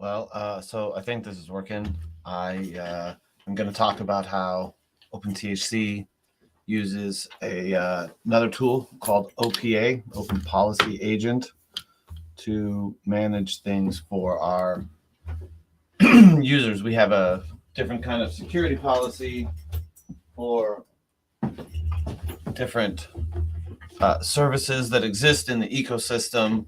So I think this is working. I'm going to talk about how OpenTHC uses another tool called OPA, Open Policy Agent, to manage things for our users. We have a different kind of security policy for different services that exist in the ecosystem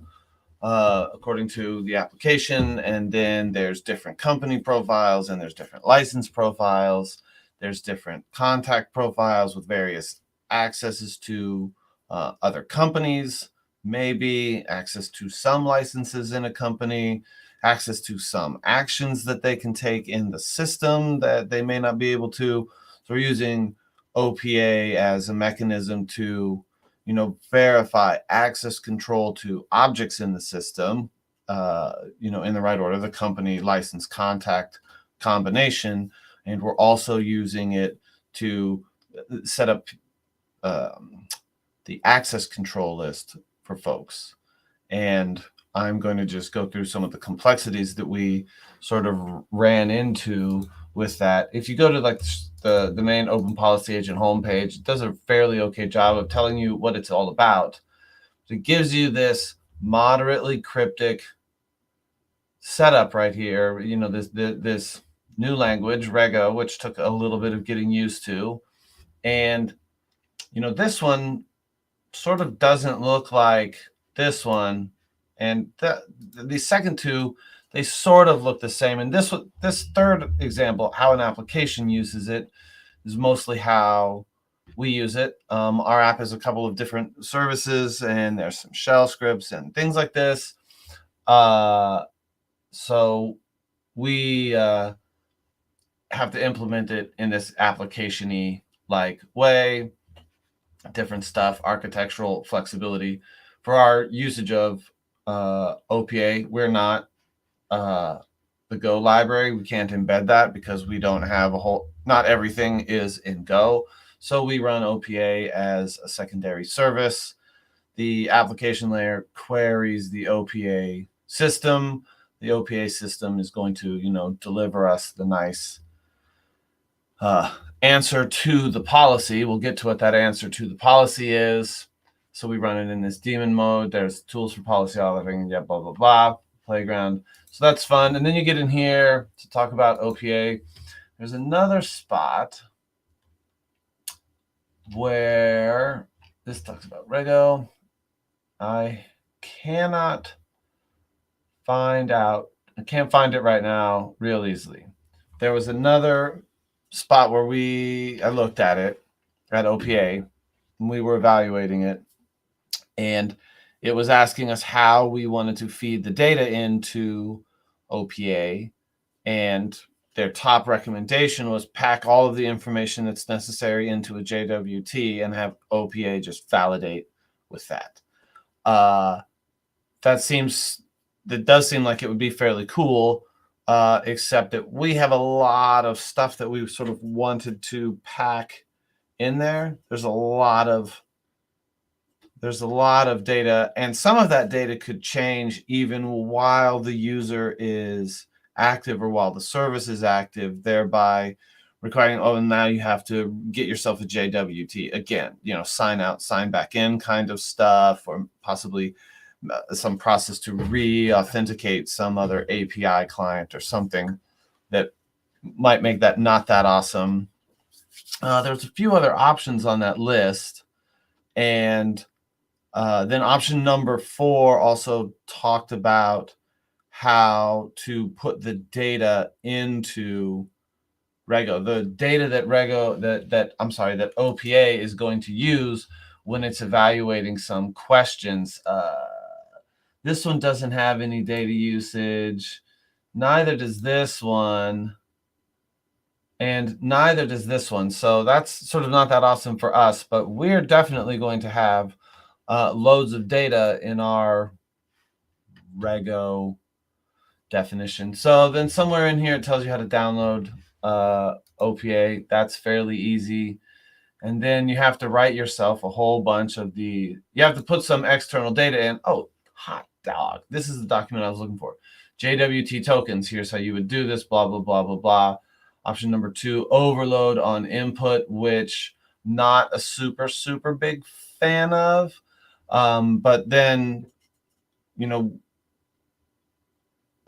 according to the application. And then there's different company profiles, and there's different license profiles. There's different contact profiles with various accesses to other companies, maybe access to some licenses in a company, access to some actions that they can take in the system that they may not be able to. So we're using OPA as a mechanism to verify access control to objects in the system, in the right order, the company, license, contact combination. And we're also using it to set up the access control list for folks. And I'm going to just go through some of the complexities that we sort of ran into with that. If you go to like the main Open Policy Agent homepage, it does a fairly okay job of telling you what it's all about. It gives you this moderately cryptic setup right here. This new language, Rego, which took a little bit of getting used to. And, this one sort of doesn't look like this one. And the second two, they sort of look the same. And this third example, how an application uses it, is mostly how we use it. Our app has a couple of different services, and there's some shell scripts and things like this. So we have to implement it in this application-y like way, different stuff, architectural flexibility. For our usage of OPA, we're not the Go library. We can't embed that because we don't have not everything is in Go. So we run OPA as a secondary service. The application layer queries the OPA system. The OPA system is going to, deliver us the nice answer to the policy. We'll get to what that answer to the policy is. So we run it in this daemon mode. There's tools for policy authoring, yeah, blah, blah, blah, playground. So that's fun. And then you get in here to talk about OPA. There's another spot where this talks about Rego. I can't find it right now real easily. There was another spot where I looked at it at OPA, and we were evaluating it, and it was asking us how we wanted to feed the data into OPA, and their top recommendation was pack all of the information that's necessary into a JWT and have OPA just validate with that. That does seem like it would be fairly cool, except that we have a lot of stuff that we sort of wanted to pack in there. There's a lot of data, and some of that data could change even while the user is active or while the service is active, thereby requiring, now you have to get yourself a JWT again, sign out, sign back in kind of stuff, or possibly some process to re-authenticate some other API client or something that might make that not that awesome. There's a few other options on that list. And then option number 4 also talked about how to put the data into Rego, the data that that OPA is going to use when it's evaluating some questions. This one doesn't have any data usage. Neither does this one. And neither does this one. So that's sort of not that awesome for us, but we're definitely going to have loads of data in our Rego definition. So then somewhere in here, it tells you how to download OPA. That's fairly easy. And then you have to write yourself a whole bunch of you have to put some external data in. Oh, hot dog, this is the document I was looking for. JWT tokens, here's how you would do this, blah, blah, blah, blah, blah. Option number 2, overload on input, which not a super, super big fan of. But then, you know,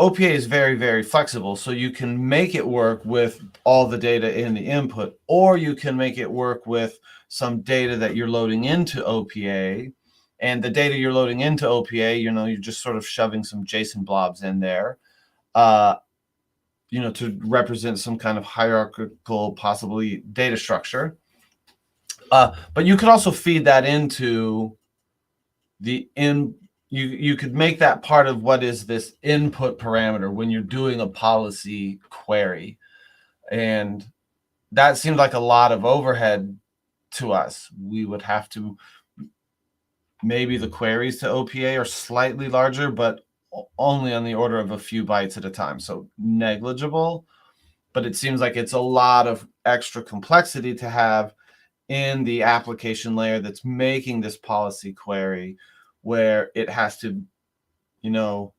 OPA is very, very flexible. So you can make it work with all the data in the input, or you can make it work with some data that you're loading into OPA. And the data you're loading into OPA, you know, you're just sort of shoving some JSON blobs in there, you know, to represent some kind of hierarchical, possibly data structure. But you could also feed that into the you could make that part of what is this input parameter when you're doing a policy query. And that seemed like a lot of overhead to us. We would have to, maybe the queries to OPA are slightly larger, but only on the order of a few bytes at a time. So negligible, but it seems like it's a lot of extra complexity to have in the application layer that's making this policy query, where it has to, you know,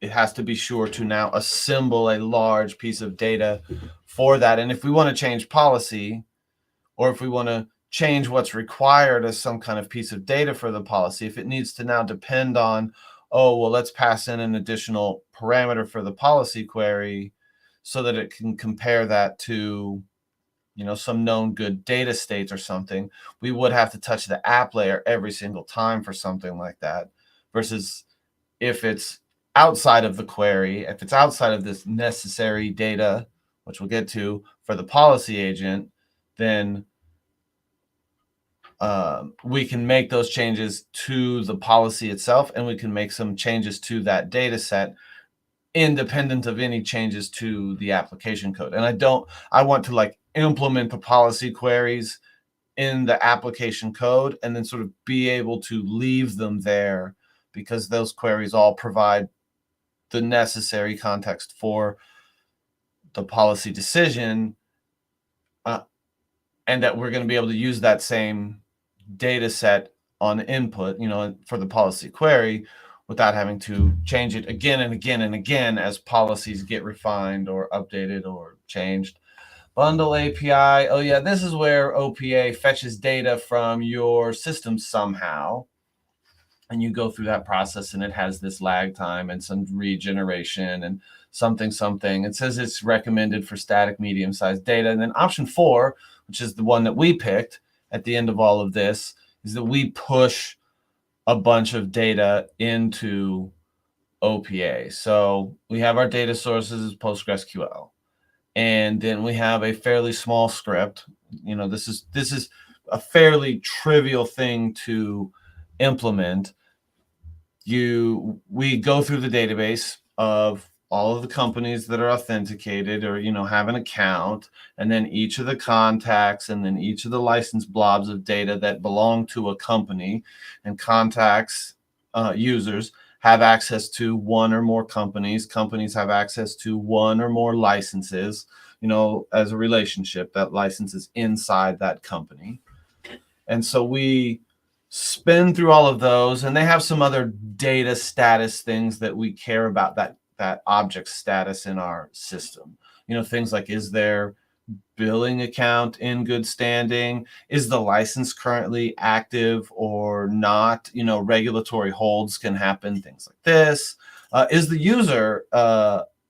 it has to be sure to now assemble a large piece of data for that. And if we want to change policy, or if we want to change what's required as some kind of piece of data for the policy, if it needs to now depend on, oh, well, let's pass in an additional parameter for the policy query so that it can compare that to, you know, some known good data state or something, we would have to touch the app layer every single time for something like that. Versus if it's outside of the query, if it's outside of this necessary data, which we'll get to for the policy agent, then we can make those changes to the policy itself, and we can make some changes to that data set independent of any changes to the application code. And I want to like implement the policy queries in the application code and then sort of be able to leave them there, because those queries all provide the necessary context for the policy decision, and that we're going to be able to use that same data set on input, you know, for the policy query, without having to change it again and again and again as policies get refined or updated or changed. Bundle API. Oh yeah, this is where OPA fetches data from your system somehow. And you go through that process, and it has this lag time and some regeneration and something. It says it's recommended for static medium-sized data. And then option 4, which is the one that we picked at the end of all of this, is that we push a bunch of data into OPA. So we have our data sources as PostgreSQL, and then we have a fairly small script. You know, this is a fairly trivial thing to implement. We go through the database of all of the companies that are authenticated or, you know, have an account, and then each of the contacts, and then each of the license blobs of data that belong to a company, and contacts, users have access to one or more companies. Companies have access to one or more licenses, you know, as a relationship. That license is inside that company. And so we spin through all of those, and they have some other data status things that we care about, that object status in our system. You know, things like, is their billing account in good standing? Is the license currently active or not? You know, regulatory holds can happen, things like this. Is the user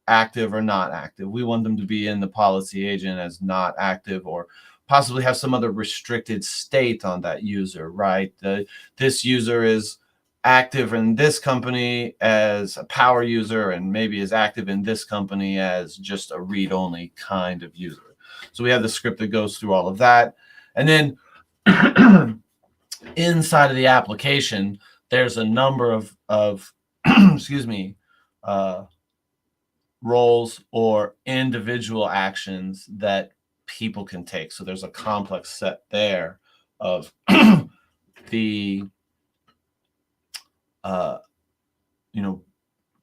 active or not active? We want them to be in the policy agent as not active, or possibly have some other restricted state on that user, right? This user is active in this company as a power user, and maybe is active in this company as just a read-only kind of user. So we have the script that goes through all of that. And then inside of the application, there's a number of excuse me, roles or individual actions that people can take. So there's a complex set there of the you know,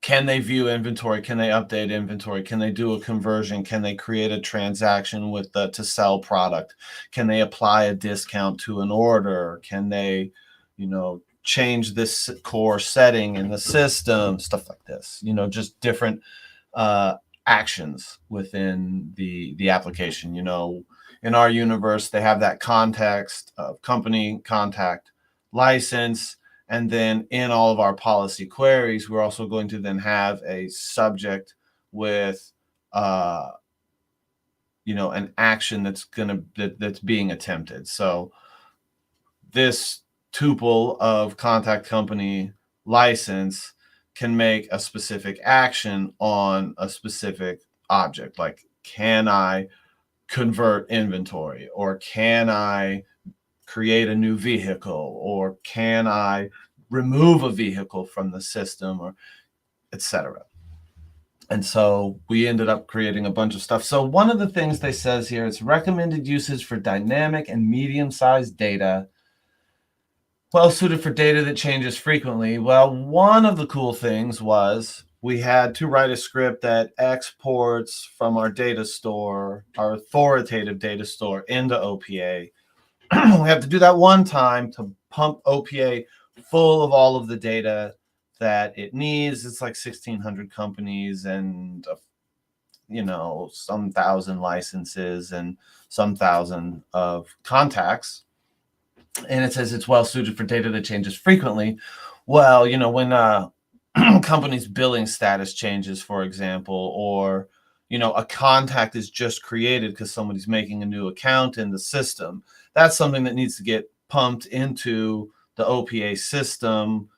can they view inventory? Can they update inventory? Can they do a conversion? Can they create a transaction with the to sell product? Can they apply a discount to an order? Can they, you know, change this core setting in the system, stuff like this, just different actions within the application. In our universe, they have that context of company, contact, license, and then in all of our policy queries, we're also going to then have a subject with an action that's being attempted. So this tuple of contact, company, license can make a specific action on a specific object. Like, can I convert inventory, or can I create a new vehicle, or can I remove a vehicle from the system, or etc. And so we ended up creating a bunch of stuff. So one of the things they says here, it's recommended usage for dynamic and medium-sized data, well suited for data that changes frequently. Well, one of the cool things was we had to write a script that exports from our data store, our authoritative data store, into OPA. We have to do that one time to pump OPA full of all of the data that it needs. It's like 1,600 companies and some thousand licenses and some thousand of contacts. And it says it's well suited for data that changes frequently. Well, when company's billing status changes, for example, or a contact is just created because somebody's making a new account in the system, that's something that needs to get pumped into the OPA system,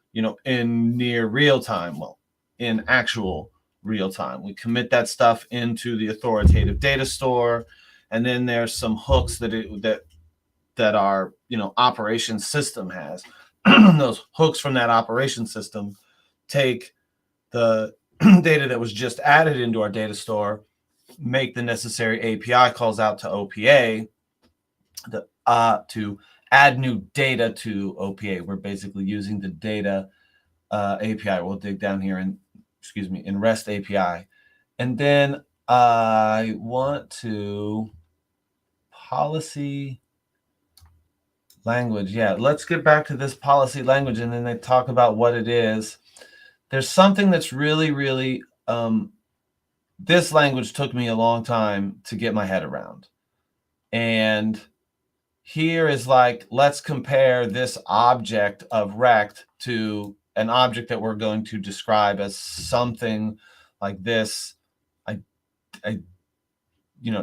in near real time. Well, in actual real time. We commit that stuff into the authoritative data store, and then there's some hooks that our operations system has. Those hooks from that operation system take the data that was just added into our data store, make the necessary API calls out to OPA to add new data to OPA. We're basically using the data API. We'll dig down here in REST API. And then I want to policy language. Yeah, let's get back to this policy language, and then they talk about what it is. There's something that's really, really, this language took me a long time to get my head around. And here is like, let's compare this object of rect to an object that we're going to describe as something like this. It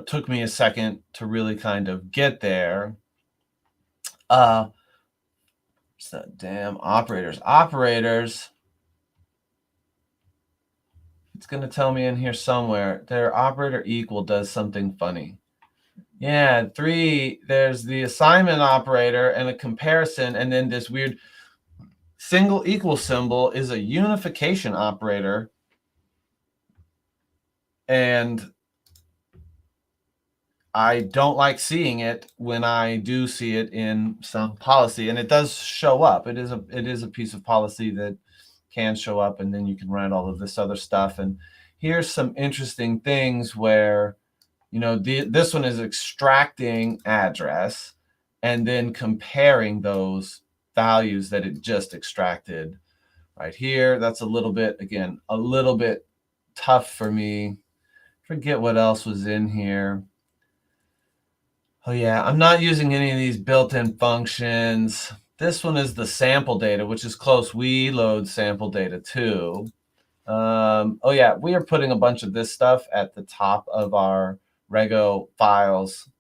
took me a second to really kind of get there. What's that damn operators? It's going to tell me in here somewhere. Their operator equal does something funny. Yeah, 3, there's the assignment operator and a comparison, and then this weird single equal symbol is a unification operator. And I don't like seeing it when I do see it in some policy, and it does show up. It is a piece of policy that can show up, and then you can write all of this other stuff. And here's some interesting things where, this one is extracting address and then comparing those values that it just extracted right here. That's a little bit tough for me. Forget what else was in here. Oh yeah, I'm not using any of these built-in functions. This one is the sample data, which is close. We load sample data too. Oh yeah, we are putting a bunch of this stuff at the top of our Rego files,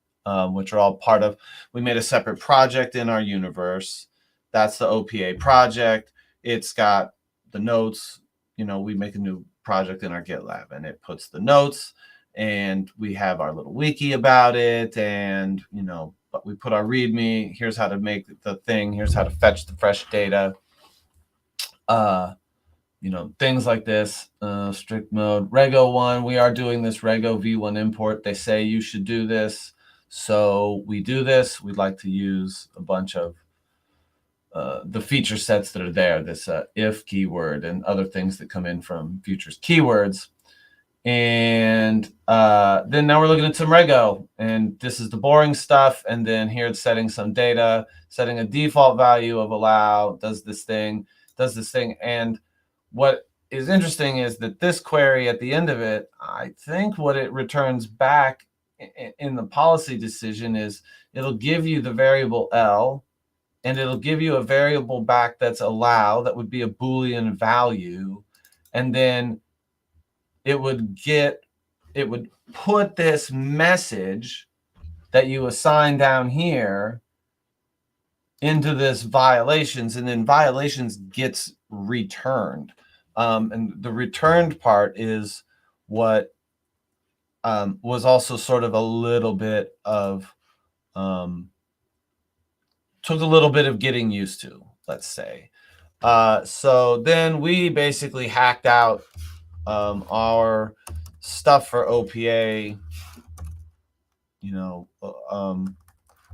which are all part of, we made a separate project in our universe. That's the OPA project. It's got the notes. We make a new project in our GitLab, and it puts the notes, and we have our little wiki about it, and but we put our README. Here's how to make the thing. Here's how to fetch the fresh data. Things like this. Strict mode. Rego 1, we are doing this Rego v1 import. They say you should do this, so we do this. We'd like to use a bunch of the feature sets that are there, this if keyword and other things that come in from futures keywords. And then now we're looking at some rego, and this is the boring stuff. And then here it's setting some data, setting a default value of allow, does this thing. And what is interesting is that this query at the end of it, I think what it returns back in the policy decision is it'll give you the variable L, and it'll give you a variable back that's allow, that would be a Boolean value. And then it would put this message that you assign down here into this violations, and then violations gets returned. And the returned part is what was also sort of a little bit of, took a little bit of getting used to, let's say. So then we basically hacked out our stuff for OPA,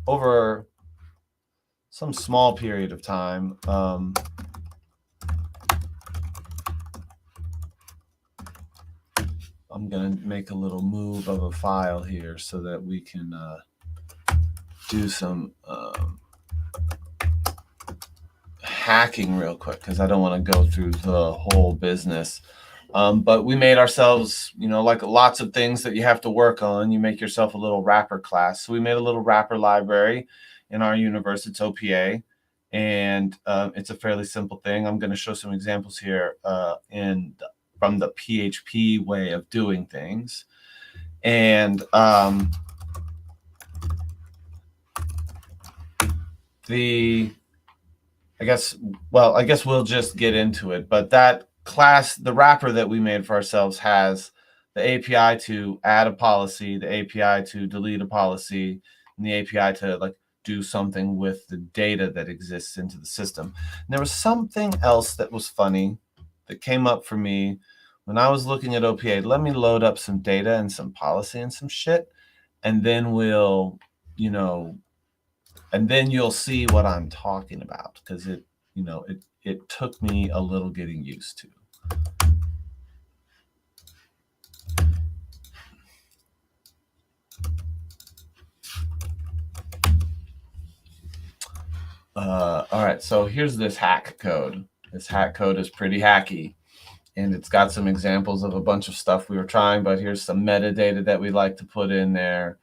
over some small period of time. I'm going to make a little move of a file here so that we can do some hacking real quick, because I don't want to go through the whole business. But we made ourselves, like lots of things that you have to work on, you make yourself a little wrapper class. So we made a little wrapper library in our universe. It's OPA, and it's a fairly simple thing. I'm going to show some examples here from the PHP way of doing things. And I guess we'll just get into it. But that class, the wrapper that we made for ourselves, has the API to add a policy, the API to delete a policy, and the API to do something with the data that exists into the system. And there was something else that was funny that came up for me when I was looking at OPA. Let me load up some data and some policy and some shit, and then we'll, and then you'll see what I'm talking about, because it took me a little getting used to. All right, so here's this hack code. This hack code is pretty hacky, and it's got some examples of a bunch of stuff we were trying, but here's some metadata that we like to put in there.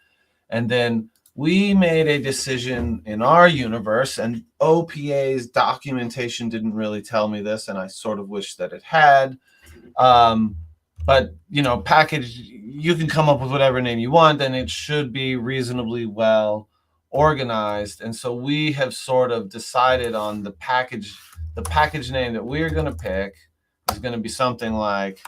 And then we made a decision in our universe, and OPA's documentation didn't really tell me this, and I sort of wish that it had. But, package, you can come up with whatever name you want, and it should be reasonably well organized. And so we have sort of decided on the package name that we're going to pick is going to be something like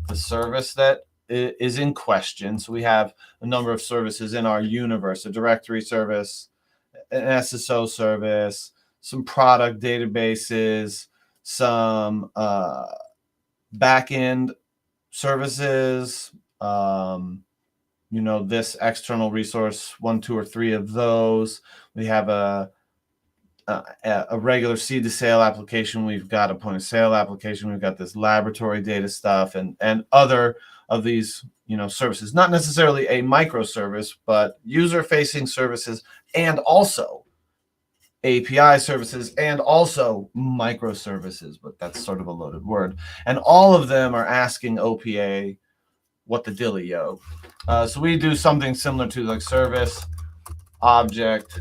the service that is in question. So we have a number of services in our universe: a directory service, an SSO service, some product databases, some backend services, this external resource, 1, 2, or 3 of those. We have a regular seed to sale application. We've got a point of sale application. We've got this laboratory data stuff, and other of these services, not necessarily a microservice, but user facing services, and also API services, and also microservices, but that's sort of a loaded word. And all of them are asking OPA what the dealio. So we do something similar to like service, object,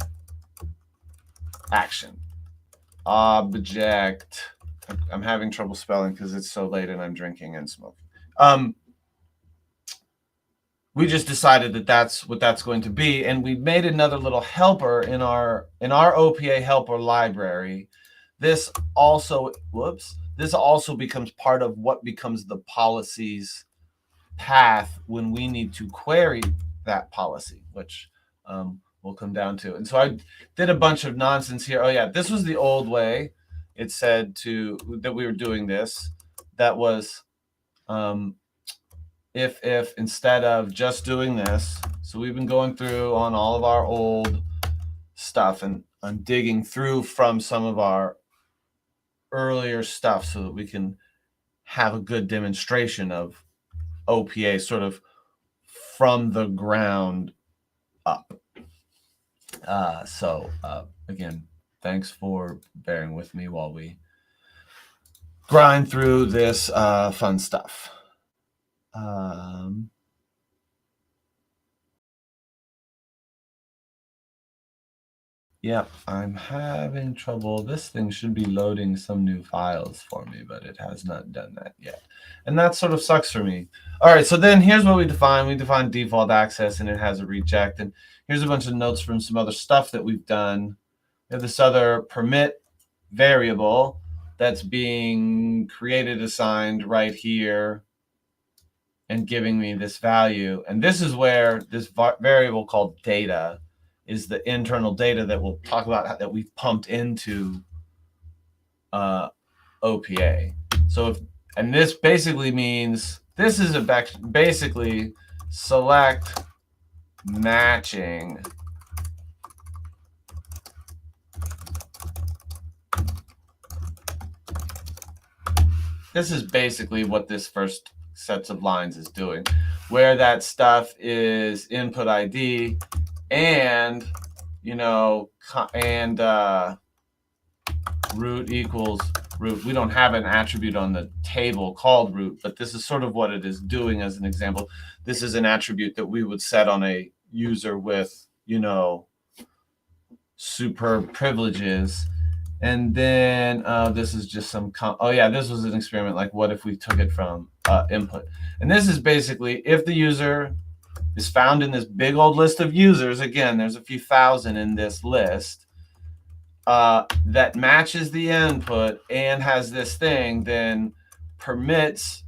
action. Object. I'm having trouble spelling because it's so late and I'm drinking and smoking. We just decided that that's what that's going to be, and we made another little helper in our OPA helper library. This also becomes part of what becomes the policy's path when we need to query that policy, which we'll come down to. And so I did a bunch of nonsense here. Oh yeah, this was the old way. It said that we were doing this. That was if instead of just doing this. So we've been going through on all of our old stuff, and I'm digging through from some of our earlier stuff so that we can have a good demonstration of OPA sort of from the ground up. So again, thanks for bearing with me while we grind through this fun stuff. Yeah, I'm having trouble. This thing should be loading some new files for me, but it has not done that yet. And that sort of sucks for me. All right, so then here's what we define. We define default access, and it has a reject. And here's a bunch of notes from some other stuff that we've done. We have this other permit variable that's being created, assigned right here, and giving me this value. And this is where this variable called data is the internal data that we'll talk about that we've pumped into OPA. So if, and this basically means this is a basically select matching this is basically what this first sets of lines is doing, where that stuff is input ID and, you know, and root equals root. We don't have an attribute on the table called root, but this is sort of what it is doing as an example. This is an attribute that we would set on a user with, you know, superb privileges. And then this is just some, oh yeah, this was an experiment. Like what if we took it from input? And this is basically if the user is found in this big old list of users, again, there's a few thousand in this list, that matches the input and has this thing, then permits,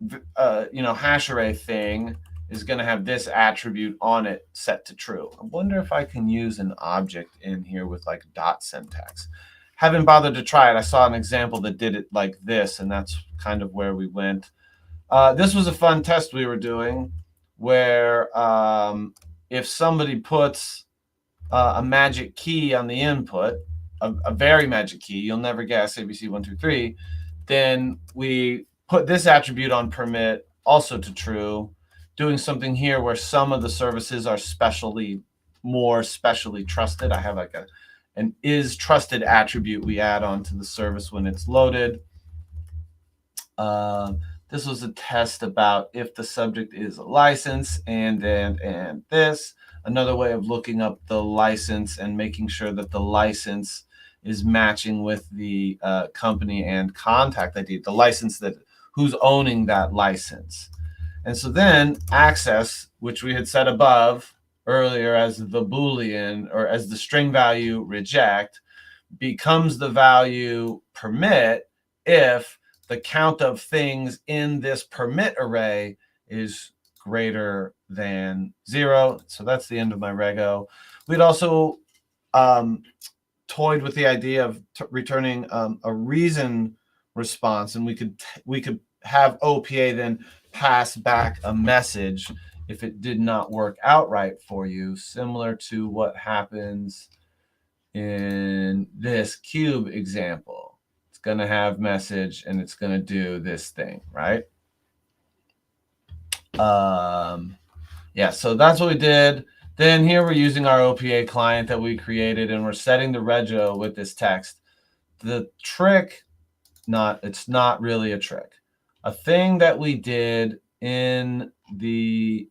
you know, hash array thing is going to have this attribute on it set to true. I wonder if I can use an object in here with like dot syntax. Haven't bothered to try it. I saw an example that did it like this, and that's kind of where we went. This was a fun test we were doing where if somebody puts a magic key on the input, a very magic key, you'll never guess, ABC123, then we put this attribute on permit also to true, doing something here where some of the services are more specially trusted. I have like an is trusted attribute we add on to the service when it's loaded. This was a test about if the subject is a license and this. Another way of looking up the license and making sure that the license is matching with the company and contact ID, the license that who's owning that license. And so then access, which we had set above earlier as the Boolean or as the string value reject, becomes the value permit if the count of things in this permit array is greater than 0. So that's the end of my rego. We'd also toyed with the idea of returning a reason response, and we could have OPA then pass back a message if it did not work out right for you, similar to what happens in this cube example. It's going to have message and it's going to do this thing, right? Yeah, so that's what we did. Then here we're using our OPA client that we created, and we're setting the rego with this text. The trick, it's not really a trick. A thing that we did in the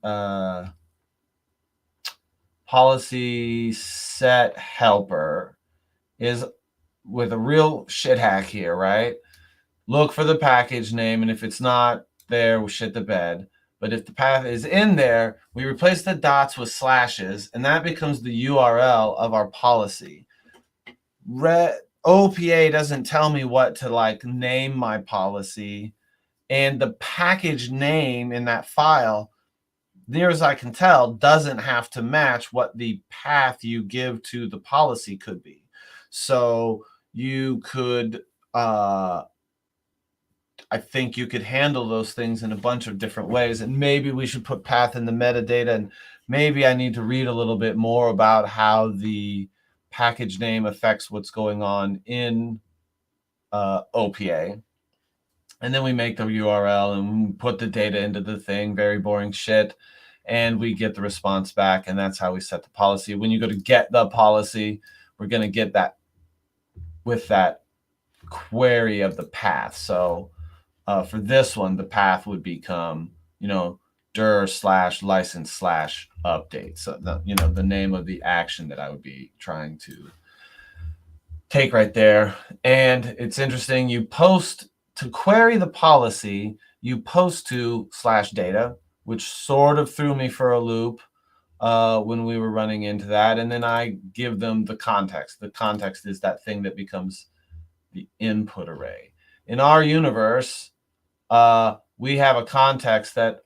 policy set helper is with a real shit hack here, right? Look for the package name, and if it's not there, we shit the bed. But if the path is in there, we replace the dots with slashes, and that becomes the URL of our policy. OPA doesn't tell me what to like name my policy, and the package name in that file, near as I can tell, doesn't have to match what the path you give to the policy could be. So you could I think you could handle those things in a bunch of different ways. And maybe we should put path in the metadata. And maybe I need to read a little bit more about how the package name affects what's going on in OPA. And then we make the URL and we put the data into the thing, very boring shit. And we get the response back. And that's how we set the policy. When you go to get the policy, we're going to get that with that query of the path. So for this one, the path would become, dir/license/update. So the name of the action that I would be trying to take right there. And it's interesting, you post to query the policy, you post to /data, which sort of threw me for a loop when we were running into that. And then I give them the context. The context is that thing that becomes the input array. In our universe, we have a context that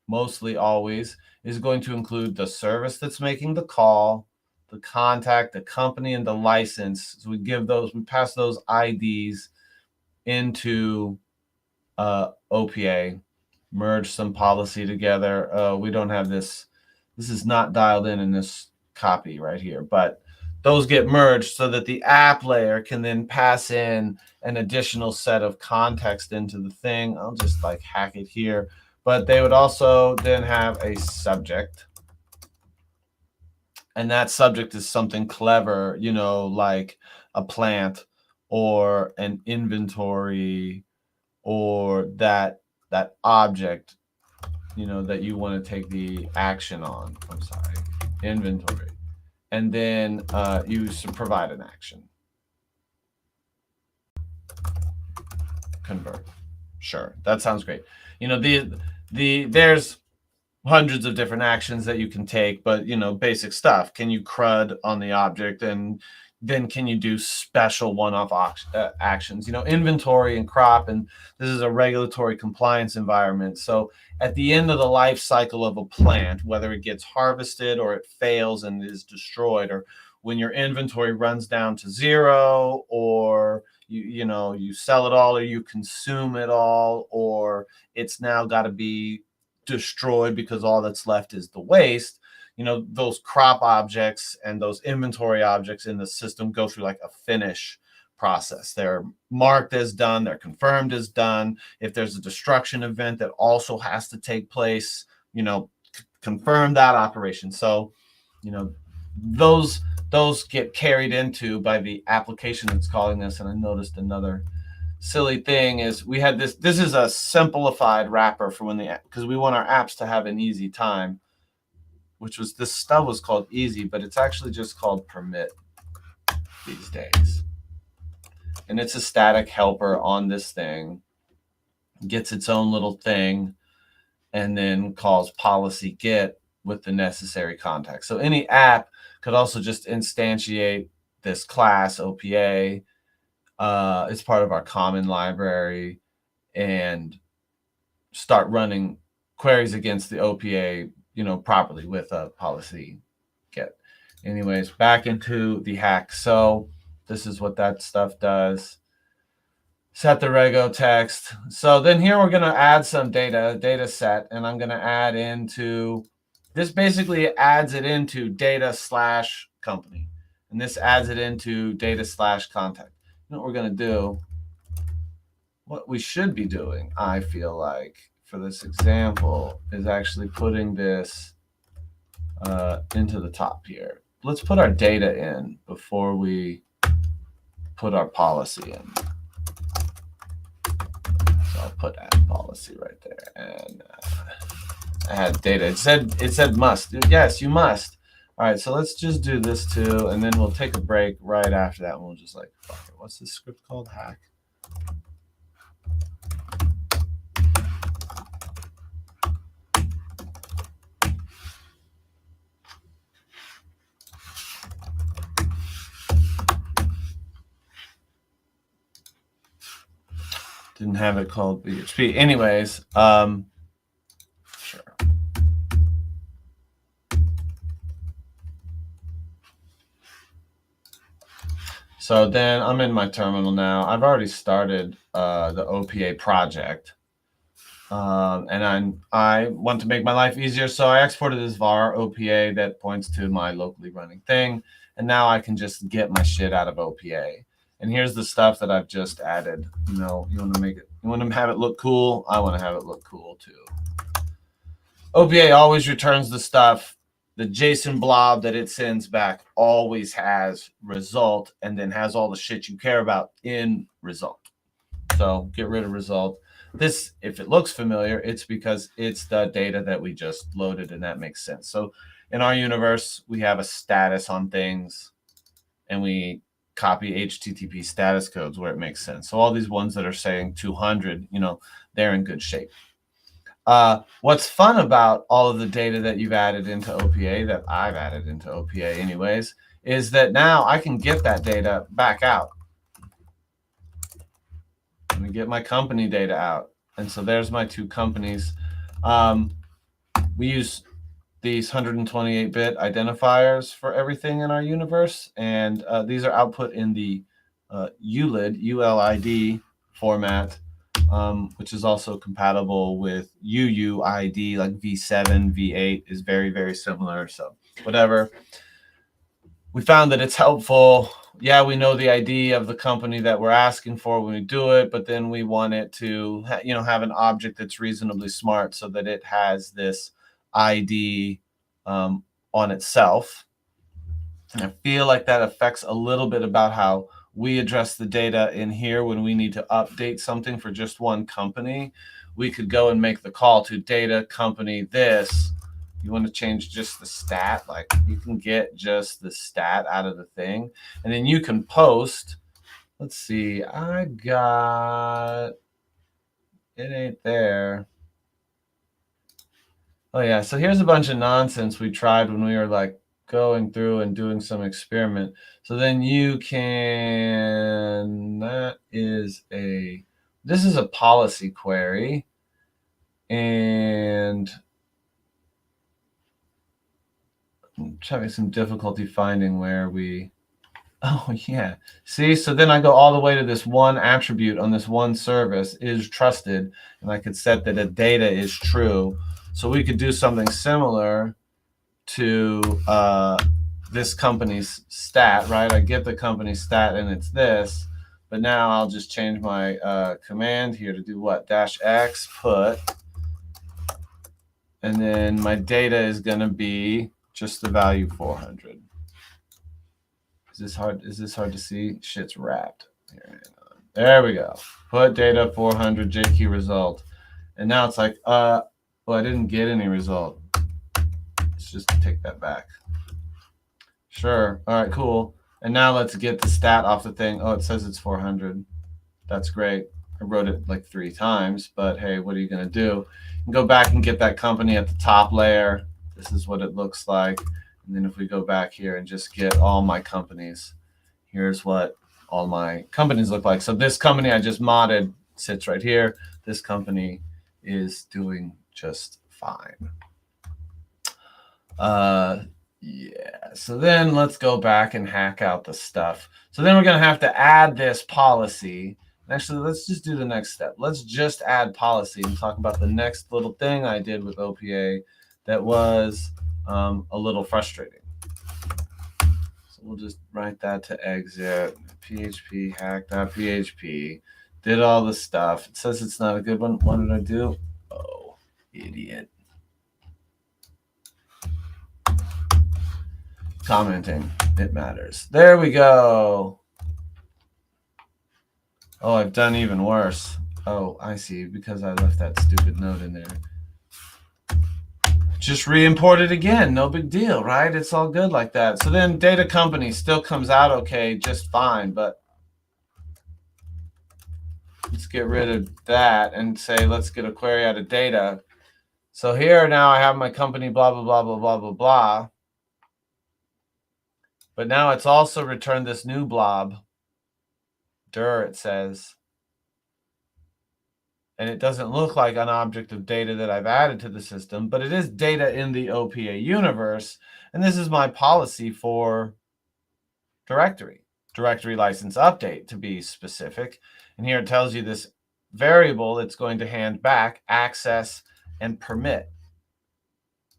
mostly always, is going to include the service that's making the call, the contact, the company, and the license. So we pass those IDs into OPA, merge some policy together. We don't have this. This is not dialed in this copy right here, but those get merged so that the app layer can then pass in an additional set of context into the thing. I'll just hack it here. But they would also then have a subject. And that subject is something clever, like a plant or an inventory or that object, that you want to take the action on. I'm sorry, inventory. And then you should provide an action. Convert. Sure, that sounds great. There's hundreds of different actions that you can take, but basic stuff. Can you CRUD on the object, and then can you do special one-off actions? Inventory and crop, and this is a regulatory compliance environment. So at the end of the life cycle of a plant, whether it gets harvested or it fails and is destroyed, or when your inventory runs down to zero, or you sell it all or you consume it all, or it's now got to be destroyed because all that's left is the waste, those crop objects and those inventory objects in the system go through a finish process. They're marked as done, they're confirmed as done. If there's a destruction event that also has to take place, confirm that operation. So those get carried into by the application that's calling this. And I noticed another silly thing is we had this is a simplified wrapper for because we want our apps to have an easy time, which was this stub was called easy, but it's actually just called permit these days. And it's a static helper on this thing, gets its own little thing, and then calls policy get with the necessary context. So any app could also just instantiate this class OPA. It's part of our common library, and start running queries against the OPA, properly with a policy get. Anyways, back into the hack. So this is what that stuff does. Set the rego text. So then here we're going to add some data set, and I'm going to add into this. Basically adds it into data/company, and this adds it into data/contact. What we're going to do, what we should be doing, I feel like, for this example, is actually putting this into the top here. Let's put our data in before we put our policy in. So I'll put add policy right there, and add data. It said must. Yes, you must. All right, so let's just do this too, and then we'll take a break right after that. And we'll just fuck it. What's this script called? Hack. Didn't have it called PHP. Anyways, sure. So then I'm in my terminal now. I've already started the OPA project. And I want to make my life easier, so I exported this var OPA that points to my locally running thing. And now I can just get my shit out of OPA. And here's the stuff that I've just added. You want to make it You want to have it look cool? I want to have it look cool too. OPA always returns the stuff. The JSON blob that it sends back always has result and then has all the shit you care about in result. So get rid of result. This, if it looks familiar, it's because it's the data that we just loaded, and that makes sense. So in our universe, we have a status on things, and we copy HTTP status codes where it makes sense. So all these ones that are saying 200, they're in good shape. What's fun about all of the data that you've added into OPA, that I've added into OPA anyways, is that now I can get that data back out. Let me get my company data out. And so there's my two companies. We use these 128-bit identifiers for everything in our universe. And these are output in the ULID format, which is also compatible with UUID, like V7, V8 is very, very similar. So whatever. We found that it's helpful. Yeah, we know the ID of the company that we're asking for when we do it, but then we want it to have an object that's reasonably smart so that it has this ID on itself. And I feel like that affects a little bit about how we address the data in here when we need to update something for just one company. We could go and make the call to data company this. You want to change just the stat, like you can get just the stat out of the thing. And then you can post, let's see, I got, it ain't there. Oh yeah, so here's a bunch of nonsense we tried when we were like going through and doing some experiment. So then you can, this is a policy query. And I'm having some difficulty finding where we, oh yeah. See, so then I go all the way to this one attribute on this one service is trusted, and I could set that a data is true. So we could do something similar to this company's stat, right? I get the company stat and it's this, but now I'll just change my command here to do what? -x put, and then my data is going to be just the value 400. Is this hard to see? Shit's wrapped. Here, there we go. Put data 400 JQ result. And now it's like, well, I didn't get any result. Let's just take that back. Sure. All right, cool. And now let's get the stat off the thing. Oh, it says it's 400. That's great. I wrote it like 3 times, but hey, what are you going to do? You can go back and get that company at the top layer. This is what it looks like. And then if we go back here and just get all my companies, here's what all my companies look like. So this company I just modded sits right here. This company is doing just fine. Yeah, so then let's go back and hack out the stuff. So then we're going to have to add this policy. Actually, let's just do the next step. Let's just add policy and talk about the next little thing I did with OPA that was a little frustrating. So we'll just write that to exit, php hack.php, did all the stuff. It says it's not a good one. What did I do? Oh, idiot. Commenting, it matters. There we go. Oh, I've done even worse. Oh, I see, because I left that stupid note in there. Just re-import it again. No big deal, right? It's all good like that. So then data company still comes out okay, just fine. But let's get rid of that and say, let's get a query out of data. So here now I have my company, blah, blah, blah, blah, blah, blah, blah. But now it's also returned this new blob. Dir, it says. And it doesn't look like an object of data that I've added to the system, but it is data in the OPA universe. And this is my policy for directory license update, to be specific. And here it tells you this variable it's going to hand back access and permit.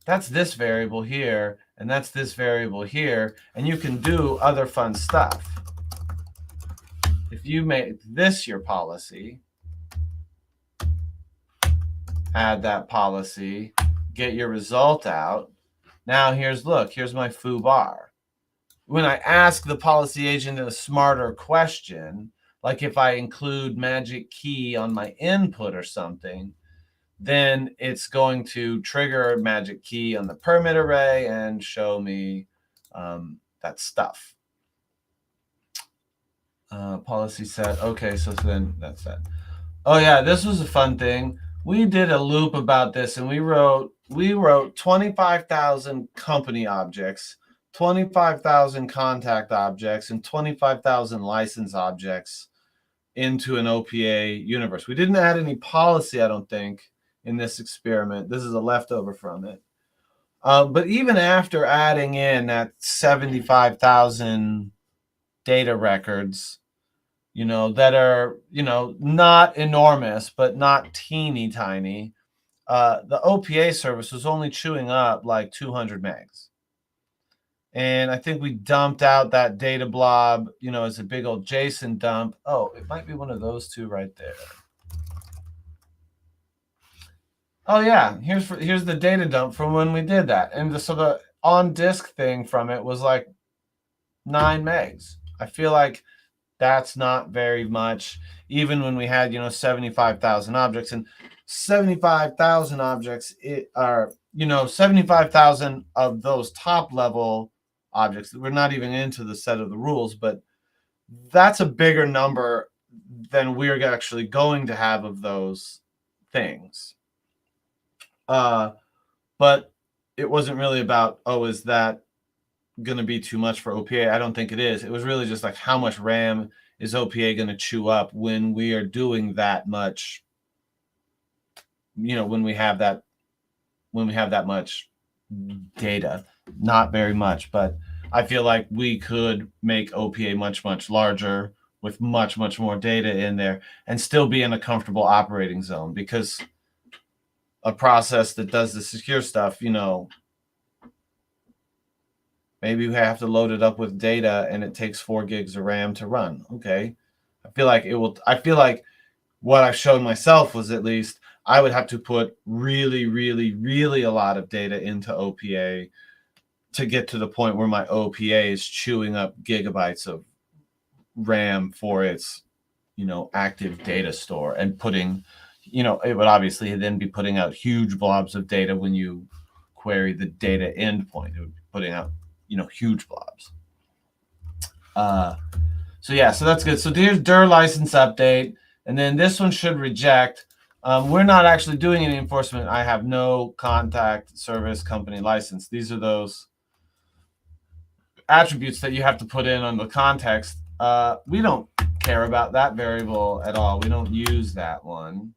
That's this variable here, and that's this variable here. And you can do other fun stuff. If you make this your policy, add that policy, get your result out. Now here's my foo bar. When I ask the policy agent a smarter question, like if I include magic key on my input or something, then it's going to trigger magic key on the permit array and show me that stuff. Policy set. Okay, so then that's that. Oh yeah, this was a fun thing. We did a loop about this, and we wrote 25,000 company objects, 25,000 contact objects, and 25,000 license objects into an OPA universe. We didn't add any policy, I don't think, in this experiment. This is a leftover from it. But even after adding in that 75,000 data records, that are, not enormous, but not teeny tiny, the OPA service was only chewing up like 200 megs. And I think we dumped out that data blob, as a big old JSON dump. Oh, it might be one of those two right there. Oh yeah, here's the data dump from when we did that. And so the on disk thing from it was like 9 megs. I feel like that's not very much, even when we had 75,000 objects. And 75,000 objects are 75,000 of those top level objects. We're not even into the set of the rules, but that's a bigger number than we're actually going to have of those things. But it wasn't really about, is that going to be too much for OPA? I don't think it is. It was really just like, how much RAM is OPA going to chew up when we are doing that much, when we have that much data. Not very much, but I feel like we could make OPA much, much larger with much, much more data in there and still be in a comfortable operating zone, because a process that does the secure stuff, maybe we have to load it up with data and it takes 4 gigs of RAM to run. Okay. I feel like what I've shown myself was, at least I would have to put really, really, really a lot of data into OPA to get to the point where my OPA is chewing up gigabytes of RAM for its, active data store, and putting, it would obviously then be putting out huge blobs of data when you query the data endpoint. It would be putting out, huge blobs. So that's good. So here's dir license update, and then this one should reject. We're not actually doing any enforcement. I have no contact service company license. These are those attributes that you have to put in on the context. We don't care about that variable at all. We don't use that one.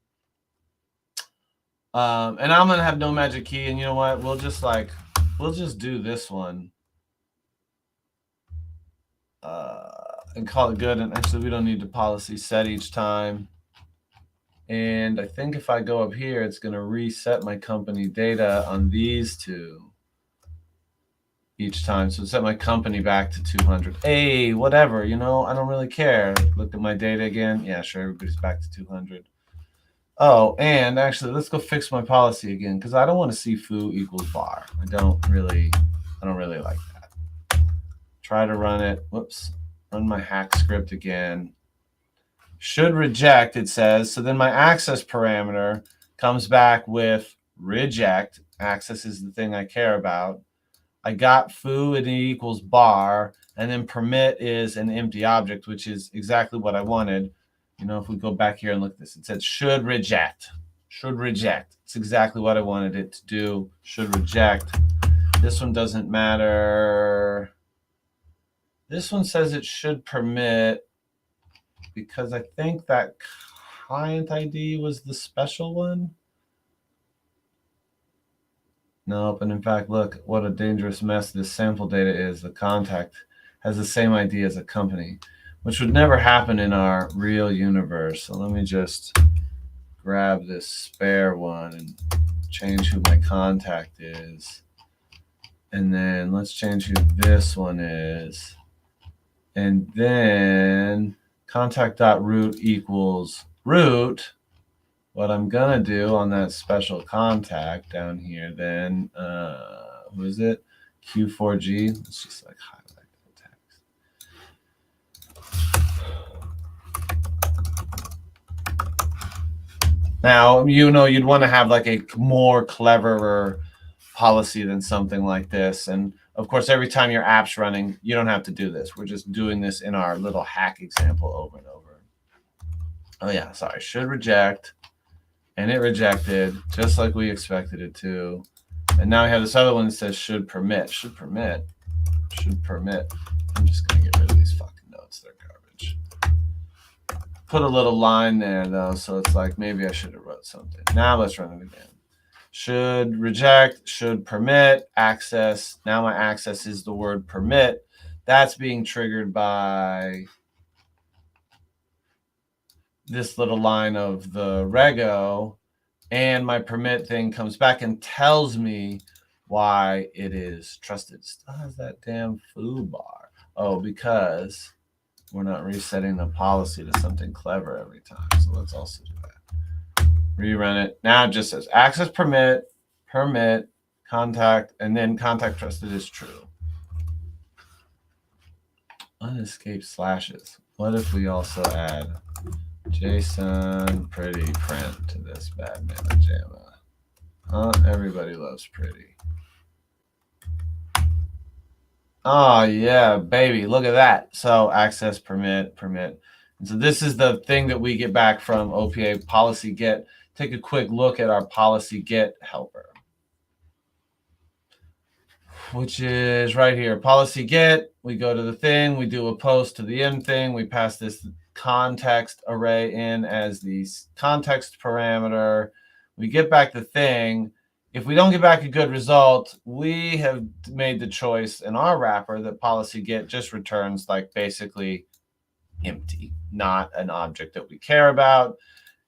And I'm gonna have no magic key, and you know what? We'll just do this one. And call it good. And actually, we don't need the policy set each time. And I think if I go up here, it's going to reset my company data on these two each time. So set my company back to 200. Hey, whatever, I don't really care. Look at my data again. Yeah, sure, everybody's back to 200. Oh, and actually, let's go fix my policy again, because I don't want to see foo equals bar. I don't really like that. Try to run it. Whoops. Run my hack script again. Should reject, it says. So then my access parameter comes back with reject. Access is the thing I care about. I got foo and it equals bar, and then permit is an empty object, which is exactly what I wanted. If we go back here and look at this, it said should reject. Should reject. It's exactly what I wanted it to do. Should reject. This one doesn't matter. This one says it should permit, because I think that client ID was the special one. Nope. And in fact, look what a dangerous mess this sample data is. The contact has the same ID as a company, which would never happen in our real universe. So let me just grab this spare one and change who my contact is. And then let's change who this one is. And then contact.root equals root. what I'm gonna do on that special contact down here, then, who is it? Q4G. Let's just like highlight the text. Now, you'd want to have like a more cleverer policy than something like this. And of course, every time your app's running, you don't have to do this. We're just doing this in our little hack example over and over. Oh yeah, sorry, should reject. And it rejected just like we expected it to. And now we have this other one that says should permit. Should permit. Should permit. I'm just going to get rid of these fucking notes. They're garbage. Put a little line there, though, so it's like maybe I should have wrote something. Now let's run it again. Should reject, should permit, access. Now my access is the word permit. That's being triggered by this little line of the rego, and my permit thing comes back and tells me why it is trusted. Still has that damn foo bar. Oh, because we're not resetting the policy to something clever every time. So let's also do that. Rerun it. Now it just says access permit, contact, and then contact trusted is true. Unescaped slashes. What if we also add JSON pretty print to this bad man jamma? Huh? Everybody loves pretty. Oh yeah, baby, look at that. So access permit. And so this is the thing that we get back from OPA policy get. Take a quick look at our policy get helper, which is right here. Policy get, we go to the thing, we do a post to the end thing, we pass this context array in as the context parameter. We get back the thing. If we don't get back a good result, we have made the choice in our wrapper that policy get just returns like basically empty, not an object that we care about.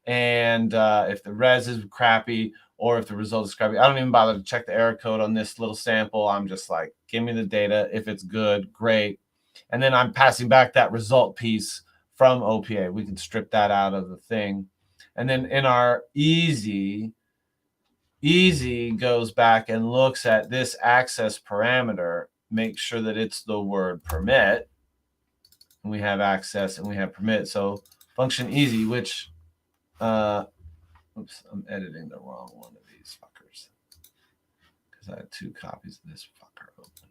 And if the res is crappy or if the result is crappy, I don't even bother to check the error code on this little sample. I'm just like, give me the data. If it's good, great. And then I'm passing back that result piece from OPA. We can strip that out of the thing. And then in our easy goes back and looks at this access parameter, make sure that it's the word permit. And we have access and we have permit. So function easy, which, oops, I'm editing the wrong one of these fuckers because I have 2 copies of this fucker open.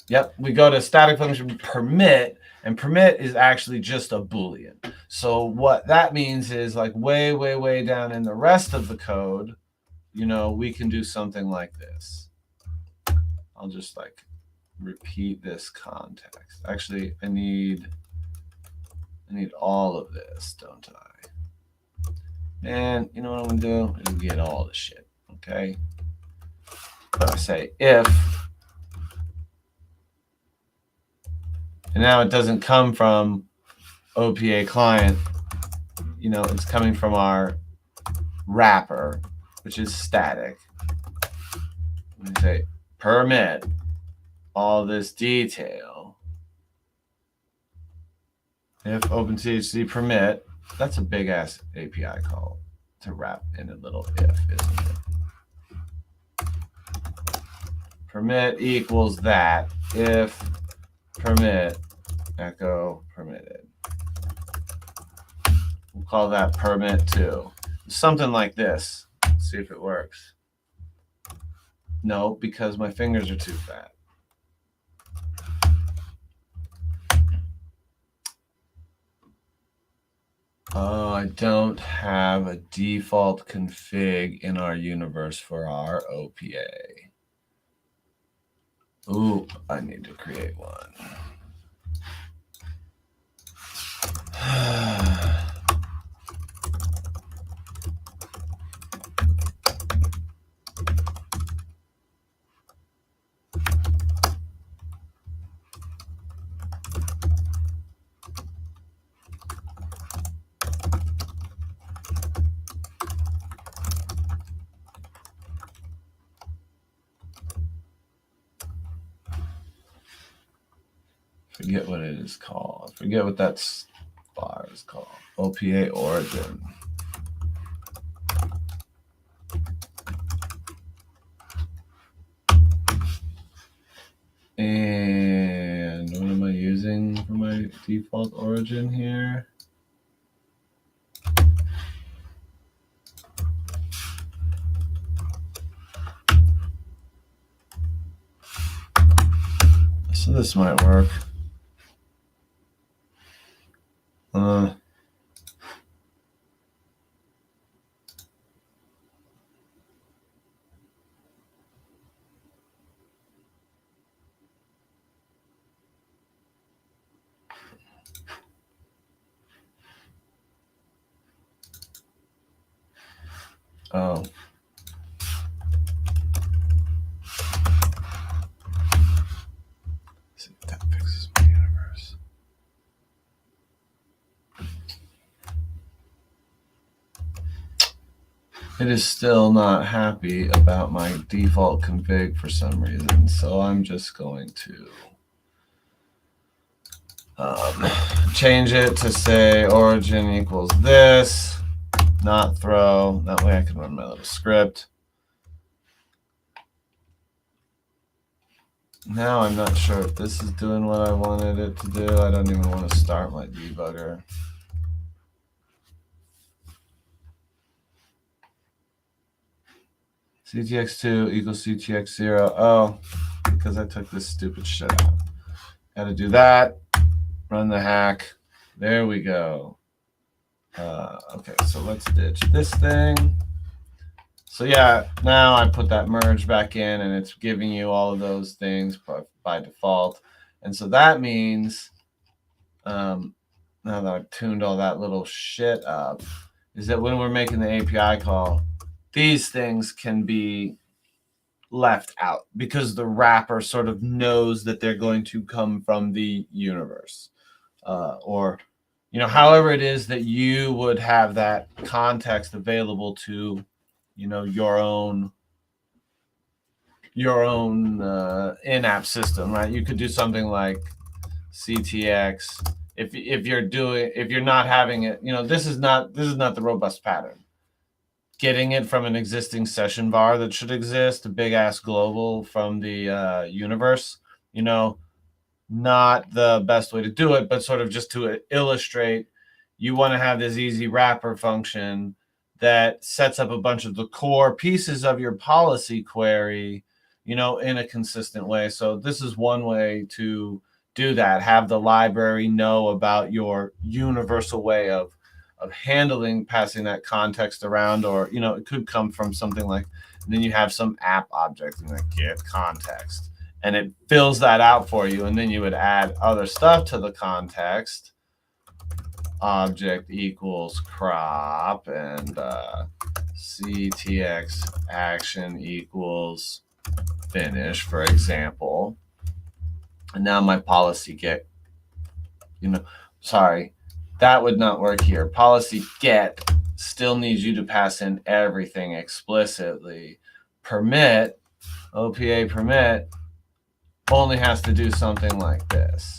Yep. We go to static function permit, and permit is actually just a Boolean. So what that means is like way down in the rest of the code, we can do something like this. I'll just like repeat this context. Actually, I need all of this, don't I? And you know what I'm gonna do? I'm gonna get all the shit. Okay. But I say if, and now it doesn't come from OPA client. It's coming from our wrapper, which is static. We say permit all this detail. If OpenTHC permit, that's a big ass API call to wrap in a little if, isn't it? Permit equals that if permit echo permitted. We'll call that permit 2. Something like this. Let's see if it works. No, because my fingers are too fat. Oh, I don't have a default config in our universe for our OPA. Ooh, I need to create one. Forget what it is called. Forget what that's var is called OPA origin. And what am I using for my default origin here? So this might work. Oh. Let's see if that fixes my universe. It is still not happy about my default config for some reason, so I'm just going to change it to say origin equals this, not throw. That way I can run my little script. Now I'm not sure if this is doing what I wanted it to do. I don't even want to start my debugger. CTX2 equals CTX0. Oh, because I took this stupid shit out. Got to do that. Run the hack. There we go. Okay, so let's ditch this thing. So yeah, now I put that merge back in, and it's giving you all of those things by default. And so that means, now that I've tuned all that little shit up, is that when we're making the API call, these things can be left out because the wrapper sort of knows that they're going to come from the universe, or however it is that you would have that context available to your own in-app system, right? You could do something like CTX if you're not having it, this is not the robust pattern. Getting it from an existing session var that should exist, a big ass global from the universe, not the best way to do it, but sort of just to illustrate, you want to have this easy wrapper function that sets up a bunch of the core pieces of your policy query, in a consistent way. So this is one way to do that. Have the library know about your universal way of handling passing that context around, or it could come from something like, and then you have some app object and like get context, and it fills that out for you, and then you would add other stuff to the context. Object equals crop, and CTX action equals finish, for example. And now my policy get, sorry, that would not work here. Policy get still needs you to pass in everything explicitly. Permit, OPA permit, only has to do something like this.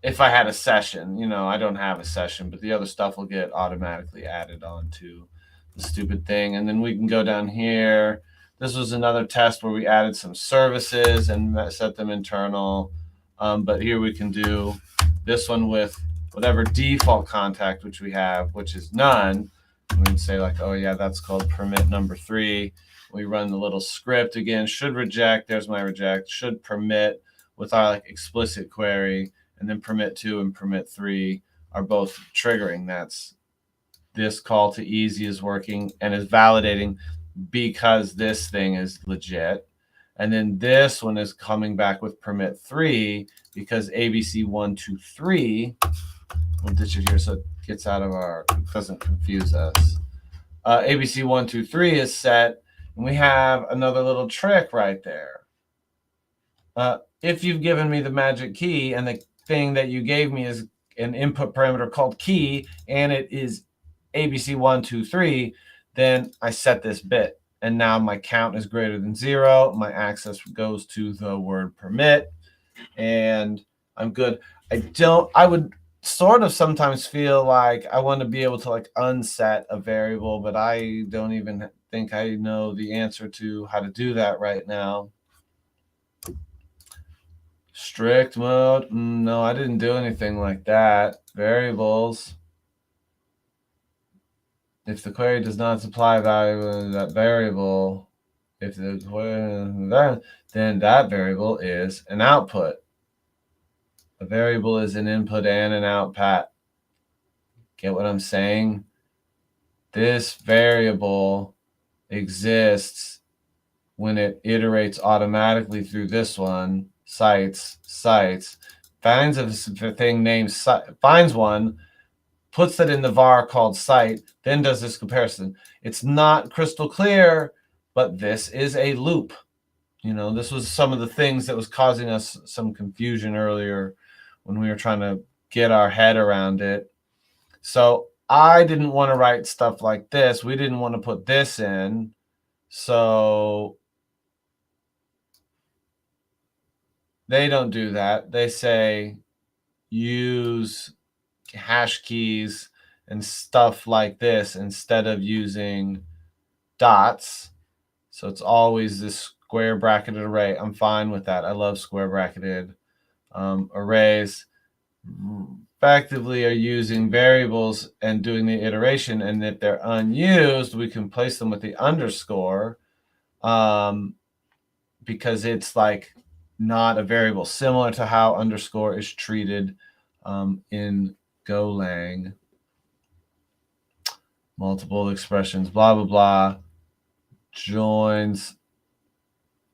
If I had a session, I don't have a session, but the other stuff will get automatically added onto the stupid thing. And then we can go down here. This was another test where we added some services and set them internal. But here we can do this one with whatever default contact which we have, which is none. And we can say like, oh yeah, that's called permit number 3. We run the little script again, should reject, there's my reject, should permit with our like explicit query, and then permit 2 and permit 3 are both triggering. That's this call to easy is working and is validating because this thing is legit. And then this one is coming back with permit 3 because ABC 1, 2, 3. We'll ditch it here so it gets out of our, it doesn't confuse us. ABC 1, 2, 3 is set, and we have another little trick right there. If you've given me the magic key and the thing that you gave me is an input parameter called key, and it is ABC 1, 2, 3, then I set this bit. And now my count is greater than 0. My access goes to the word permit, and I'm good. I would sort of sometimes feel like I want to be able to like unset a variable, but I don't even think I know the answer to how to do that right now. Strict mode. No, I didn't do anything like that. Variables. If the query does not supply value in that variable, if the query, then that variable is an output. A variable is an input and an output. Get what I'm saying? This variable exists when it iterates automatically through this one, sites, finds a thing named finds one, puts it in the var called site, then does this comparison. It's not crystal clear, but this is a loop. You know, this was some of the things that was causing us some confusion earlier when we were trying to get our head around it. So I didn't want to write stuff like this. We didn't want to put this in. So they don't do that. They say use hash keys and stuff like this instead of using dots. So it's always this square bracketed array. I'm fine with that. I love square bracketed arrays. Effectively are using variables and doing the iteration, and if they're unused, we can place them with the underscore because it's like not a variable, similar to how underscore is treated in Golang. Multiple expressions, blah, blah, blah. Joins.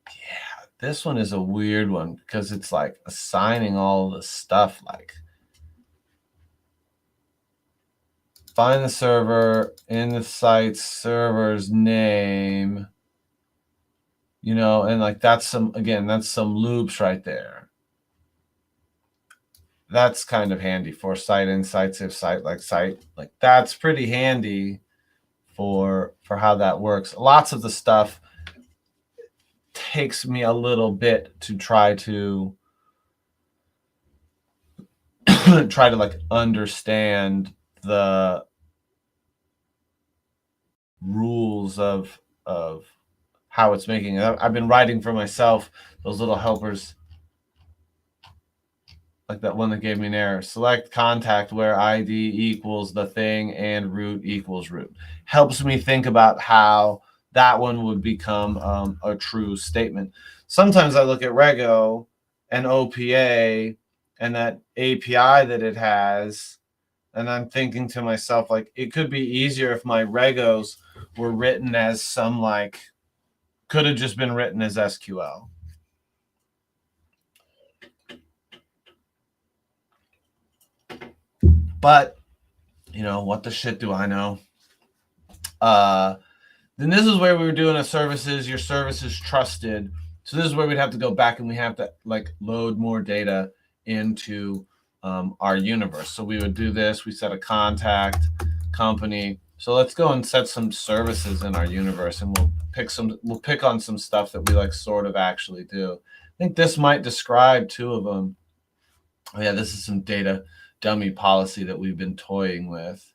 Yeah, this one is a weird one because it's like assigning all the stuff, like find the server in the site server's name, you know, and like that's some, again, that's some loops right there. That's kind of handy for site insights, if site, like that's pretty handy for how that works. Lots of the stuff takes me a little bit to try to like understand the rules of how it's making it. I've been writing for myself those little helpers, like that one that gave me an error. Select contact where ID equals the thing and root equals root. Helps me think about how that one would become a true statement. Sometimes I look at Rego and OPA and that API that it has, and I'm thinking to myself, like, it could be easier if my Regos were written as some, like, could have just been written as SQL. But, you know, what the shit do I know? Then this is where we were doing a services. Your service is trusted. So this is where we'd have to go back and we have to like load more data into our universe. So we would do this. We set a contact company. So let's go and set some services in our universe, and we'll pick on some stuff that we like sort of actually do. I think this might describe two of them. Oh yeah, this is some data dummy policy that we've been toying with.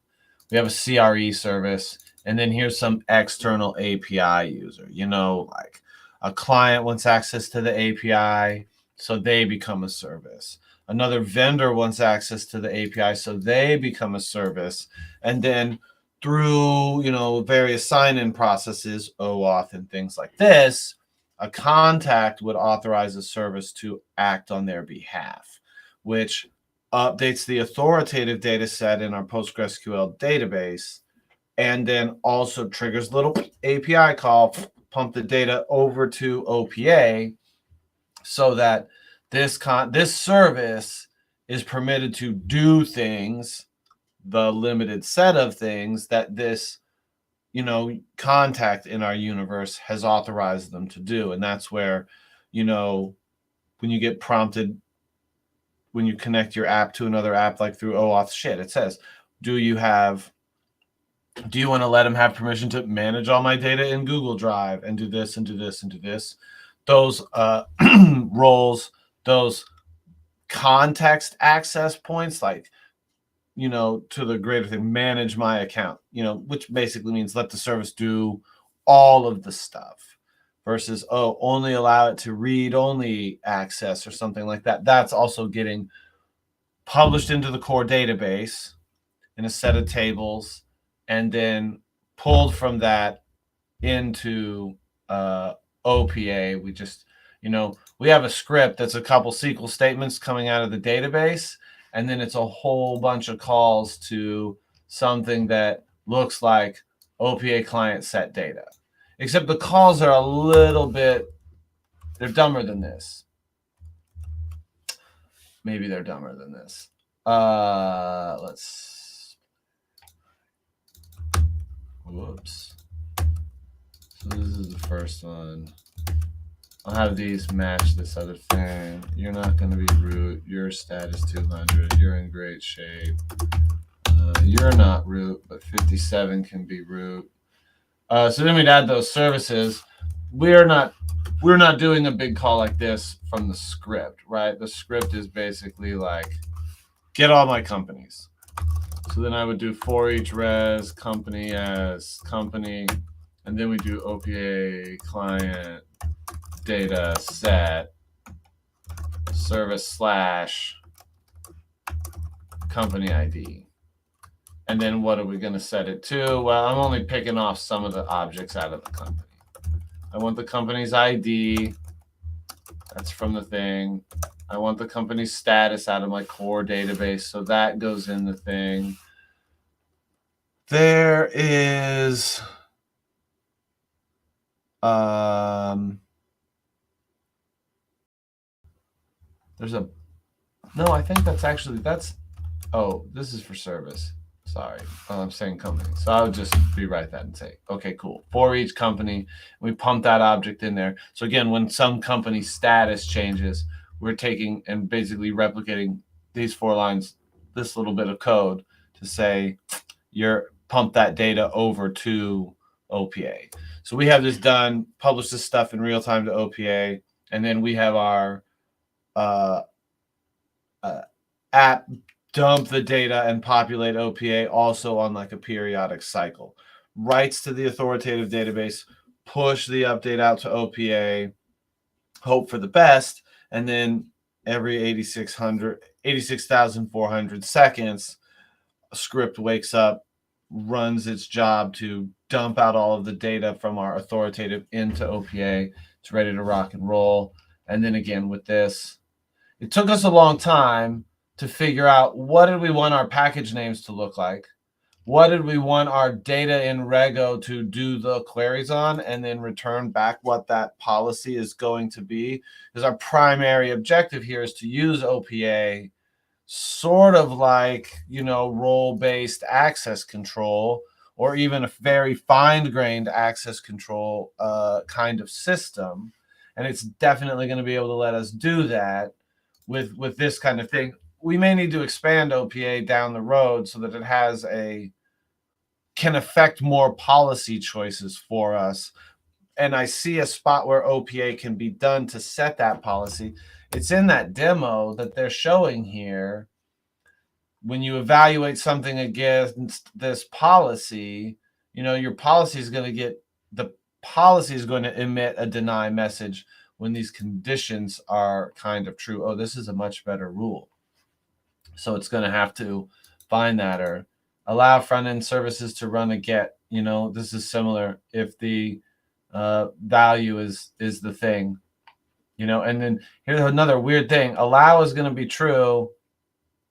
We have a CRE service, and then here's some external API user. You know, like a client wants access to the API, so they become a service. Another vendor wants access to the API, so they become a service. And then through, you know, various sign-in processes, OAuth and things like this, a contact would authorize a service to act on their behalf, which updates the authoritative data set in our PostgreSQL database, and then also triggers a little API call, pump the data over to OPA, so that this service is permitted to do things, the limited set of things that this, you know, contact in our universe has authorized them to do. And that's where, you know, when you get prompted, when you connect your app to another app, like through OAuth shit, it says, do you want to let them have permission to manage all my data in Google Drive and do this and do this and do this? Those roles, those context access points, like to the greater thing, manage my account, which basically means let the service do all of the stuff versus, only allow it to read only access or something like that. That's also getting published into the core database in a set of tables and then pulled from that into OPA. We have a script that's a couple SQL statements coming out of the database, and then it's a whole bunch of calls to something that looks like OPA client set data. Except the calls are a little bit, they're dumber than this. Maybe they're dumber than this. Whoops. So this is the first one. I'll have these match this other thing. You're not going to be root. Your status 200. You're in great shape. You're not root, but 57 can be root. So then we'd add those services. We're not doing a big call like this from the script, right? The script is basically like, get all my companies. So then I would do for each res company as company, and then we do OPA client data set service / company ID. And then what are we going to set it to? Well, I'm only picking off some of the objects out of the company. I want the company's ID. That's from the thing. I want the company's status out of my core database. So that goes in the thing. There is I think this is for service. Sorry, I'm saying company. So I would just rewrite that and say, okay, cool. For each company, we pump that object in there. So again, when some company status changes, we're taking and basically replicating these 4 lines, this little bit of code to say, pump that data over to OPA. So we have this done, publish this stuff in real time to OPA, and then we have our app dump the data and populate OPA also on like a periodic cycle. Writes to the authoritative database, push the update out to OPA, hope for the best, and then every 86,400 seconds, a script wakes up, runs its job to dump out all of the data from our authoritative into OPA. It's ready to rock and roll. And then again with this, it took us a long time to figure out what did we want our package names to look like, what did we want our data in Rego to do the queries on, and then return back what that policy is going to be. Because our primary objective here is to use OPA sort of like, role-based access control, or even a very fine-grained access control kind of system. And it's definitely going to be able to let us do that with this kind of thing. We may need to expand OPA down the road so that it can affect more policy choices for us. And I see a spot where OPA can be done to set that policy. It's in that demo that they're showing here. When you evaluate something against this policy, your policy is going to emit a deny message when these conditions are kind of true. Oh, this is a much better rule. So it's going to have to find that, or allow front-end services to run a get. This is similar if the value is the thing. And then here's another weird thing. Allow is going to be true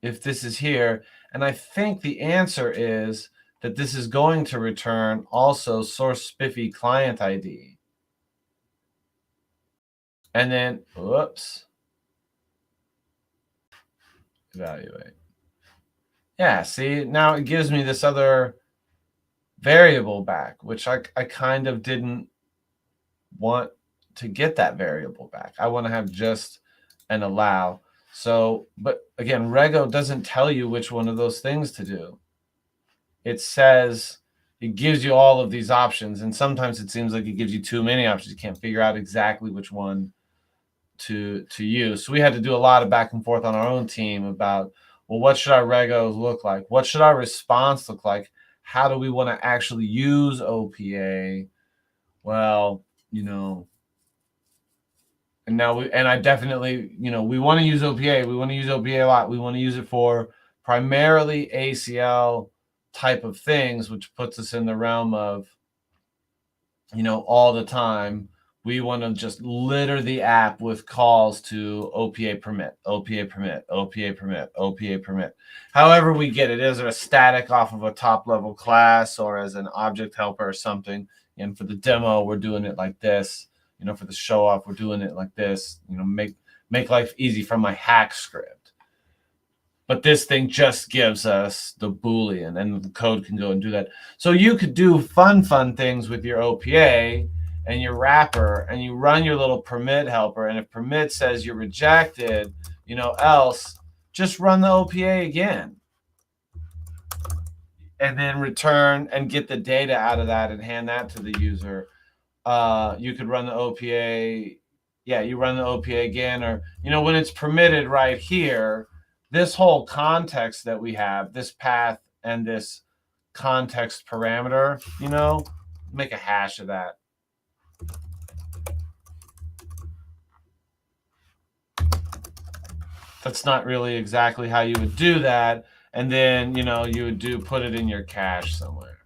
if this is here. And I think the answer is that this is going to return also source spiffy client ID. And then, whoops, evaluate. Yeah, see, now it gives me this other variable back, which I kind of didn't want to get that variable back. I want to have just an allow. So, but again, Rego doesn't tell you which one of those things to do. It says, it gives you all of these options, and sometimes it seems like it gives you too many options. You can't figure out exactly which one to use. So we had to do a lot of back and forth on our own team about, well, what should our regos look like? What should our response look like? How do we want to actually use OPA? Well, and now I definitely, we want to use OPA. We want to use OPA a lot. We want to use it for primarily ACL type of things, which puts us in the realm of, all the time. We want to just litter the app with calls to OPA permit, OPA permit, OPA permit, OPA permit. However we get it, is it a static off of a top level class or as an object helper or something? And for the demo, we're doing it like this. For the show off, we're doing it like this. Make life easy from my hack script. But this thing just gives us the Boolean, and the code can go and do that. So you could do fun things with your OPA and your wrapper, and you run your little permit helper. And if permit says you're rejected, else, just run the OPA again. And then return and get the data out of that and hand that to the user. You could run the OPA. Yeah, you run the OPA again, or, when it's permitted right here, this whole context that we have, this path and this context parameter, make a hash of that. That's not really exactly how you would do that. And then, you would put it in your cache somewhere.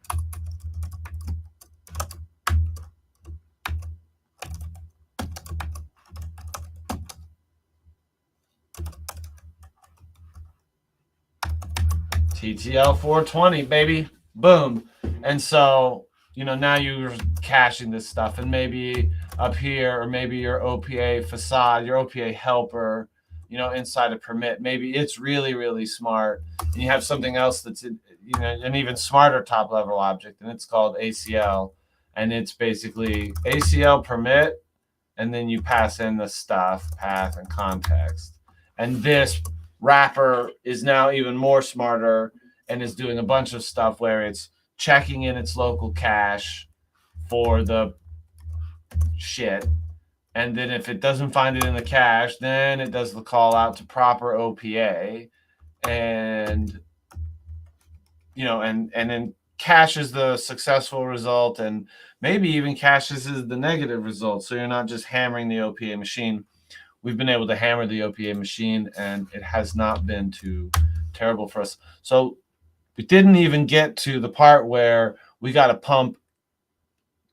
TTL 420, baby. Boom. And so, now you're caching this stuff, and maybe up here, or maybe your OPA facade, your OPA helper, inside a permit, maybe it's really, really smart. And you have something else that's, an even smarter top level object, and it's called ACL. And it's basically ACL permit, and then you pass in the stuff, path, and context. And this wrapper is now even more smarter and is doing a bunch of stuff where it's checking in its local cache for the shit. And then if it doesn't find it in the cache, then it does the call out to proper OPA, and and then caches the successful result, and maybe even caches the negative result. So you're not just hammering the OPA machine. We've been able to hammer the OPA machine, and it has not been too terrible for us. So we didn't even get to the part where we got to pump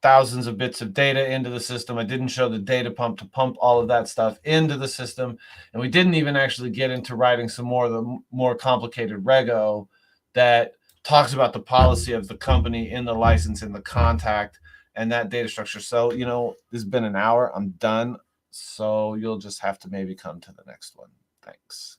thousands of bits of data into the system. I didn't show the data pump to pump all of that stuff into the system. And we didn't even actually get into writing some more of the more complicated rego that talks about the policy of the company in the license, in the contact, and that data structure. So, this has been an hour. I'm done. So you'll just have to maybe come to the next one. Thanks.